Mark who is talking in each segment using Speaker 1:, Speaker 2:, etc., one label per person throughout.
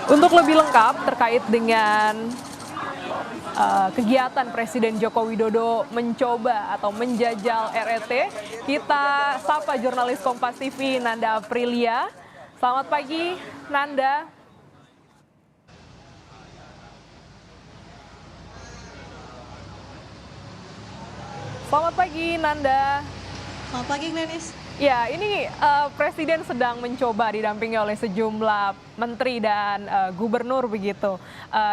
Speaker 1: Untuk lebih lengkap terkait dengan kegiatan Presiden Joko Widodo mencoba atau menjajal RET, kita sapa jurnalis Kompas TV Nanda Aprilia. Selamat pagi, Nanda. Selamat pagi, Nanda.
Speaker 2: Selamat pagi, Glenis.
Speaker 1: Ya, ini Presiden sedang mencoba didampingi oleh sejumlah menteri dan gubernur begitu.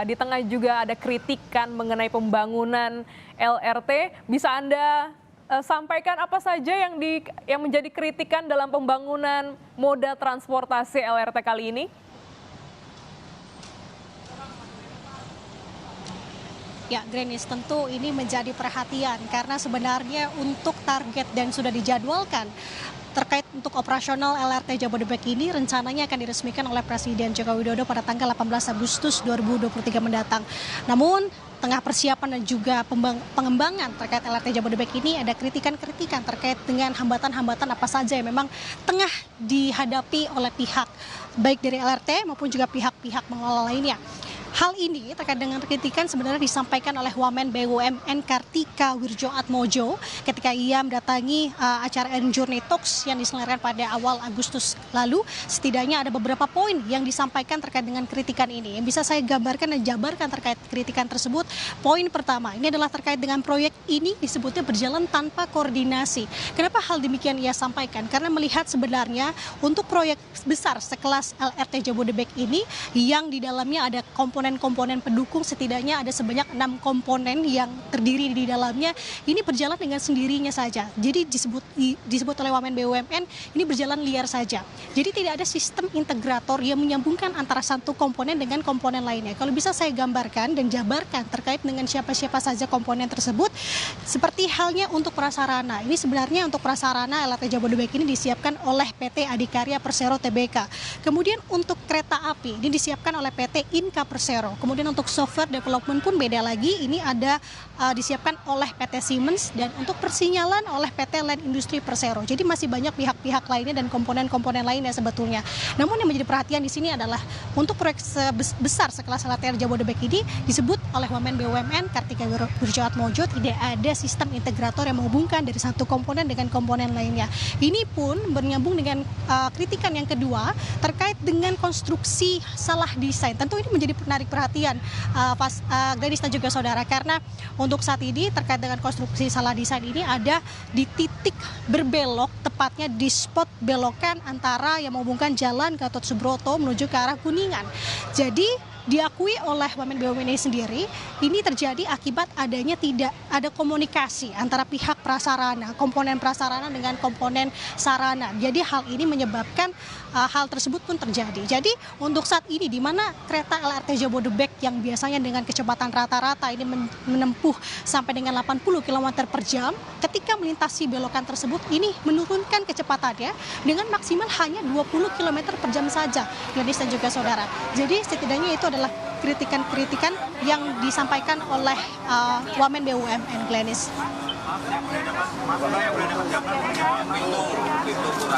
Speaker 1: Di tengah juga ada kritikan mengenai pembangunan LRT. Bisa Anda sampaikan apa saja yang menjadi kritikan dalam pembangunan moda transportasi LRT kali ini?
Speaker 2: Ya, Glenis, tentu ini menjadi perhatian karena sebenarnya untuk target dan sudah dijadwalkan terkait untuk operasional LRT Jabodebek ini rencananya akan diresmikan oleh Presiden Joko Widodo pada tanggal 18 Agustus 2023 mendatang. Namun, tengah persiapan dan juga pengembangan terkait LRT Jabodebek ini ada kritikan-kritikan terkait dengan hambatan-hambatan apa saja yang memang tengah dihadapi oleh pihak baik dari LRT maupun juga pihak-pihak pengelola lainnya. Hal ini terkait dengan kritikan sebenarnya disampaikan oleh Wamen BUMN Kartika Wirjoatmojo ketika ia mendatangi acara Journey Talks yang diselenggarakan pada awal Agustus lalu. Setidaknya ada beberapa poin yang disampaikan terkait dengan kritikan ini. Yang bisa saya gambarkan dan jabarkan terkait kritikan tersebut. Poin pertama, ini adalah terkait dengan proyek ini disebutnya berjalan tanpa koordinasi. Kenapa hal demikian ia sampaikan? Karena melihat sebenarnya untuk proyek besar sekelas LRT Jabodebek ini yang di dalamnya ada komponen pendukung, setidaknya ada sebanyak 6 komponen yang terdiri di dalamnya, ini berjalan dengan sendirinya saja. Jadi disebut oleh Wamen BUMN ini berjalan liar saja. Jadi tidak ada sistem integrator yang menyambungkan antara satu komponen dengan komponen lainnya. Kalau bisa saya gambarkan dan jabarkan terkait dengan siapa-siapa saja komponen tersebut, seperti halnya untuk prasarana. Ini sebenarnya untuk prasarana LRT Jabodebek ini disiapkan oleh PT Adikarya Persero Tbk. Kemudian untuk kereta api ini disiapkan oleh PT Inka Persero. Kemudian untuk software development pun beda lagi, ini ada disiapkan oleh PT Siemens dan untuk persinyalan oleh PT Land Industri Persero. Jadi masih banyak pihak-pihak lainnya dan komponen-komponen lainnya sebetulnya. Namun yang menjadi perhatian di sini adalah untuk proyek besar sekelas LRT Jabodebek ini disebut oleh Wamen BUMN Kartika Wirjoatmojo tidak ada sistem integrator yang menghubungkan dari satu komponen dengan komponen lainnya. Ini pun bernyambung dengan kritikan yang kedua terkait dengan konstruksi salah desain. Tentu ini menjadi menarik perhatian Glenis dan juga saudara, karena untuk saat ini terkait dengan konstruksi salah desain ini ada di titik berbelok, tepatnya di spot belokan antara yang menghubungkan jalan Gatot Subroto menuju ke arah Kuningan. Jadi diakui oleh Wamen BUMN ini sendiri, ini terjadi akibat adanya tidak ada komunikasi antara pihak prasarana, komponen prasarana dengan komponen sarana. Jadi hal ini menyebabkan hal tersebut pun terjadi. Jadi untuk saat ini di mana kereta LRT Jabodebek yang biasanya dengan kecepatan rata-rata ini menempuh sampai dengan 80 km per jam, ketika melintasi belokan tersebut ini menurunkan kecepatannya dengan maksimal hanya 20 km per jam saja, Glenis dan juga saudara. Jadi setidaknya itu adalah kritikan-kritikan yang disampaikan oleh Wamen BUMN, Glenis.